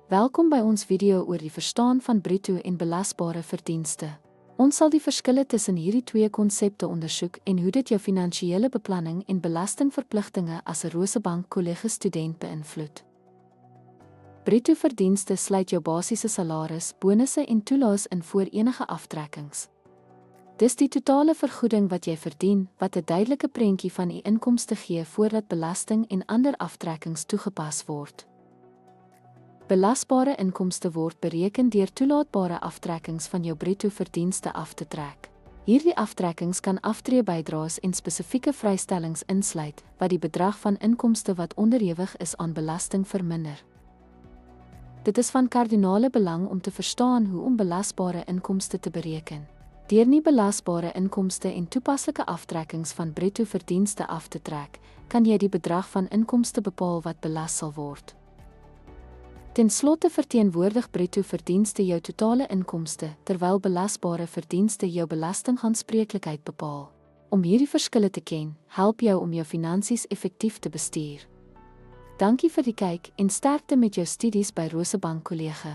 Welkom by ons video oor die verstaan van bruto en belasbare verdienste. Ons sal die verskille tussen hierdie twee konsepte ondersoek en hoe dit jou finansiële beplanning en belastingverpligtinge as 'n Rosebank Kollege student beïnvloed. Bruto verdienste sluit jou basiese salaris, bonusse en toelaas in voor enige aftrekkings. Dis die totale vergoeding wat jy verdien, wat 'n duidelike prentjie van u inkomste gee voordat belasting en ander aftrekkings toegepas word. Belasbare inkomste word bereken deur toelaatbare aftrekkings van jou bruto verdienste af te trek. Hierdie aftrekkings kan aftreebydraes en spesifieke vrystellings insluit, wat die bedrag van inkomste wat onderhewig is aan belasting verminder. Dit is van kardinale belang om te verstaan hoe om belasbare inkomste te bereken. Deur nie belasbare inkomste en toepaslike aftrekkings van bruto verdienste af te trek, kan jy die bedrag van inkomste bepaal wat belas sal word. Ten slotte verteenwoordig bruto verdienste jou totale inkomste, terwyl belasbare verdienste jou belastingaanspreeklikheid bepaal. Om hierdie verskille te ken, help jou om jou finansies effektief te bestuur. Dankie vir die kyk en sterkte met jou studies by Rosebank Kollege.